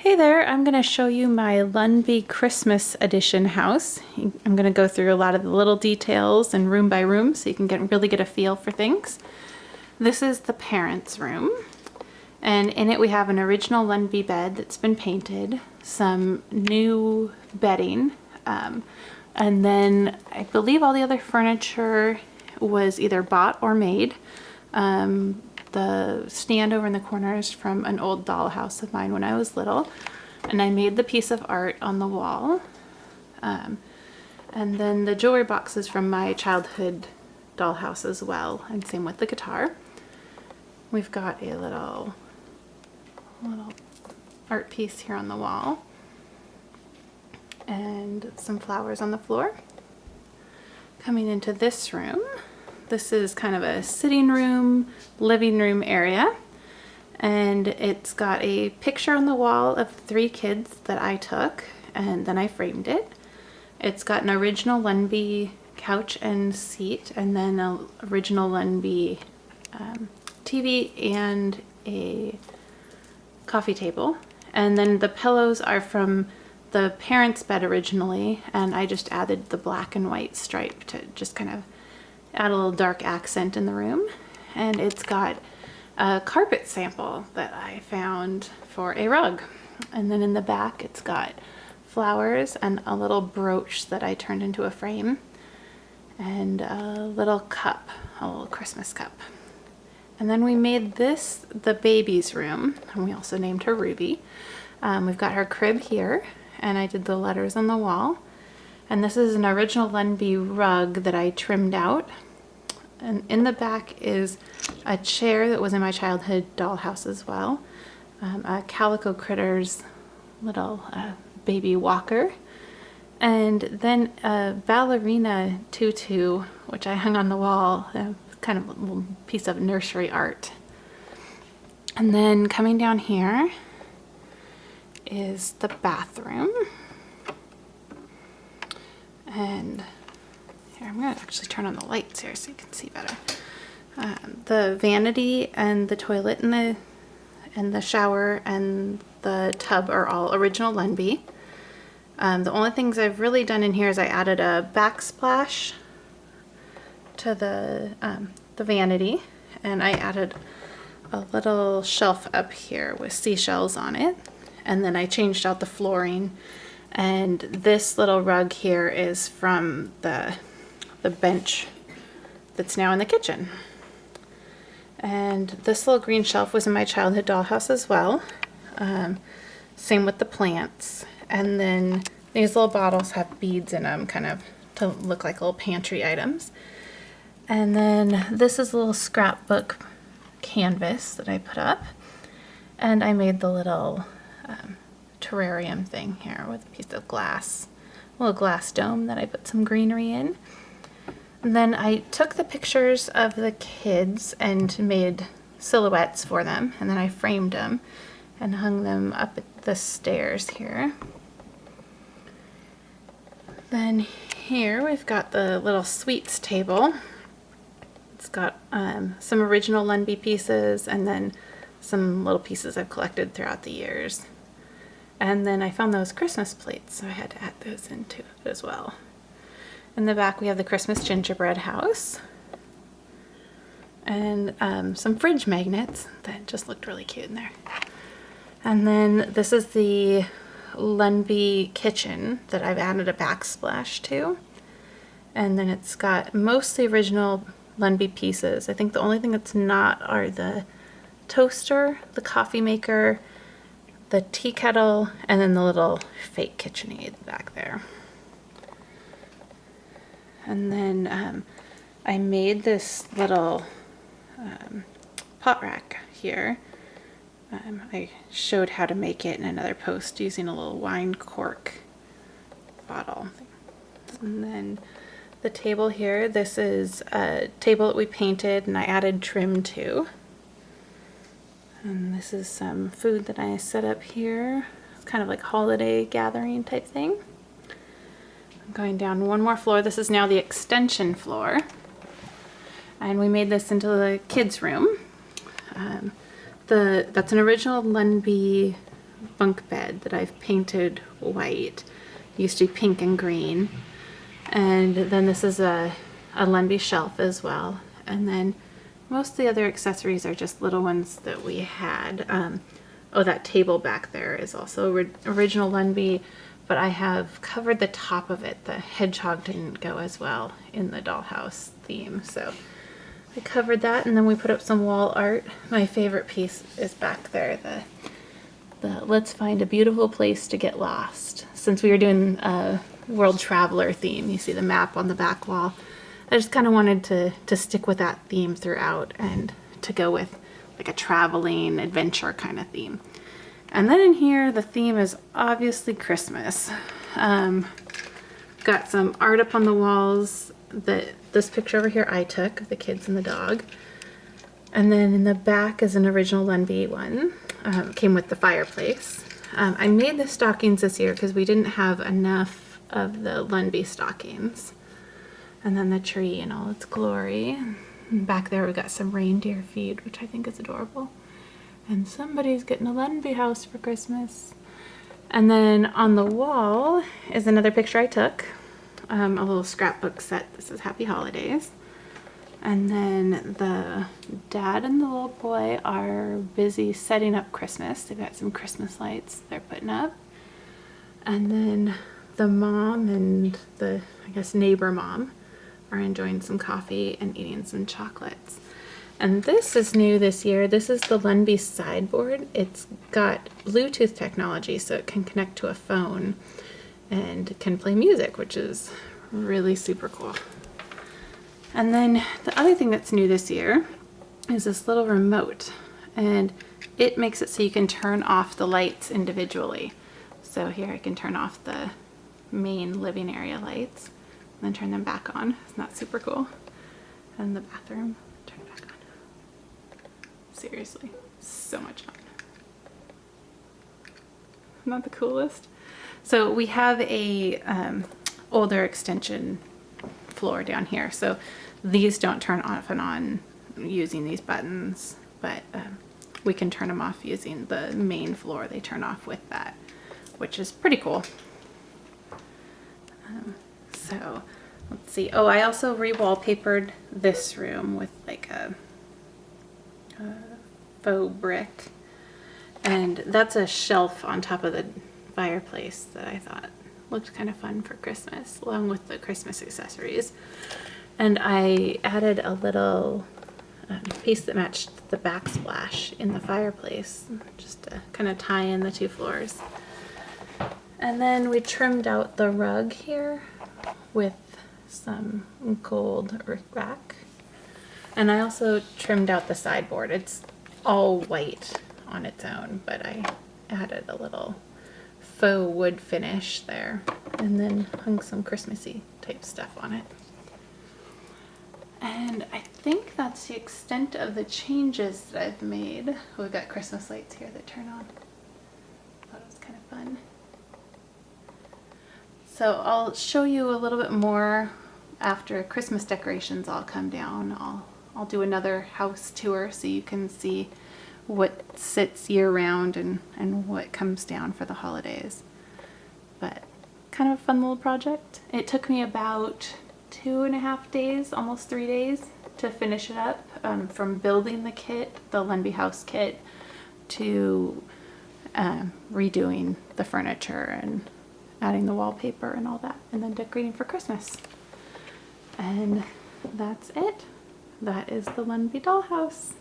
Hey there, I'm going to show you my Lundby Christmas edition house. I'm going to go through a lot of the little details and room by room so you can really get a feel for things. This is the parents' room, and in it we have an original Lundby bed that's been painted, some new bedding, and then I believe all the other furniture was either bought or made. The stand over in the corner is from an old dollhouse of mine when I was little, and I made the piece of art on the wall. And then the jewelry box is from my childhood dollhouse as well, and same with the guitar. We've got a little art piece here on the wall and some flowers on the floor. Coming into this room, this is kind of a sitting room, living room area, and it's got a picture on the wall of 3 kids that I took, and then I framed it. It's got an original Lundby couch and seat, and then an original Lundby TV and a coffee table. And then the pillows are from the parents' bed originally, and I just added the black and white stripe to just kind of add a little dark accent in the room. And it's got a carpet sample that I found for a rug. And then in the back it's got flowers and a little brooch that I turned into a frame, and a little cup, a little Christmas cup. And then we made this the baby's room, and we also named her Ruby. We've got her crib here, and I did the letters on the wall. And this is an original Lundby rug that I trimmed out. And in the back is a chair that was in my childhood dollhouse as well. A Calico Critters little baby walker. And then a ballerina tutu, which I hung on the wall, kind of a little piece of nursery art. And then coming down here is the bathroom. And here, I'm going to actually turn on the lights here so you can see better. The vanity and the toilet and the shower and the tub are all original Lundby. The only things I've really done in here is I added a backsplash to the vanity, and I added a little shelf up here with seashells on it, and then I changed out the flooring. And this little rug here is from the bench that's now in the kitchen. And this little green shelf was in my childhood dollhouse as well. Same with the plants. And then these little bottles have beads in them, kind of to look like little pantry items. And then this is a little scrapbook canvas that I put up. And I made the little terrarium thing here with a piece of glass, a little glass dome that I put some greenery in. And then I took the pictures of the kids and made silhouettes for them, and then I framed them and hung them up at the stairs here. Then here we've got the little sweets table. It's got some original Lundby pieces and then some little pieces I've collected throughout the years. And then I found those Christmas plates, so I had to add those into it as well. In the back we have the Christmas gingerbread house, and some fridge magnets that just looked really cute in there. And then this is the Lundby kitchen that I've added a backsplash to. And then it's got mostly original Lundby pieces. I think the only thing that's not are the toaster, the coffee maker, the tea kettle, and then the little fake KitchenAid back there. And then I made this little pot rack here. I showed how to make it in another post using a little wine cork bottle. And then the table here, this is a table that we painted and I added trim to. And this is some food that I set up here. It's kind of like holiday gathering type thing. I'm going down one more floor. This is now the extension floor. And we made this into the kids' room. That's an original Lundby bunk bed that I've painted white. It used to be pink and green. And then this is a Lundby shelf as well. And then most of the other accessories are just little ones that we had. Oh, that table back there is also original Lundby, but I have covered the top of it. The hedgehog didn't go as well in the dollhouse theme, so I covered that, and then we put up some wall art. My favorite piece is back there, the let's find a beautiful place to get lost. Since we were doing a world traveler theme, you see the map on the back wall. I just kind of wanted to stick with that theme throughout and to go with like a traveling adventure kind of theme. And then in here, the theme is obviously Christmas. Got some art up on the walls. This picture over here I took of the kids and the dog. And then in the back is an original Lundby one. Came with the fireplace. I made the stockings this year because we didn't have enough of the Lundby stockings. And then the tree in all its glory. And back there we got some reindeer feed, which I think is adorable. And somebody's getting a Lundby house for Christmas. And then on the wall is another picture I took. A little scrapbook set. This is Happy Holidays. And then the dad and the little boy are busy setting up Christmas. They've got some Christmas lights they're putting up. And then the mom and the, I guess, neighbor mom are enjoying some coffee and eating some chocolates. And this is new this year. This is the Lundby sideboard. It's got Bluetooth technology, so it can connect to a phone and can play music, which is really super cool. And then the other thing that's new this year is this little remote, and it makes it so you can turn off the lights individually. So here I can turn off the main living area lights and then turn them back on. Isn't that super cool? And the bathroom, turn it back on. Seriously, so much fun. Not the coolest? So we have a older extension floor down here. So these don't turn off and on using these buttons, but we can turn them off using the main floor. They turn off with that, which is pretty cool. So let's see. Oh, I also re-wallpapered this room with like a faux brick, and that's a shelf on top of the fireplace that I thought looked kind of fun for Christmas, along with the Christmas accessories. And I added a little piece that matched the backsplash in the fireplace, just to kind of tie in the two floors. And then we trimmed out the rug here with some gold brickback. And I also trimmed out the sideboard. It's all white on its own, but I added a little faux wood finish there and then hung some Christmassy type stuff on it. And I think that's the extent of the changes that I've made. We've got Christmas lights here that turn on. Thought it was kind of fun. So I'll show you a little bit more after Christmas decorations all come down. I'll do another house tour so you can see what sits year round and what comes down for the holidays. But kind of a fun little project. It took me about 2.5 days, almost 3 days to finish it up, from building the kit, the Lundby house kit, to redoing the furniture and adding the wallpaper and all that, and then decorating for Christmas. And that's it. That is the Lundby dollhouse.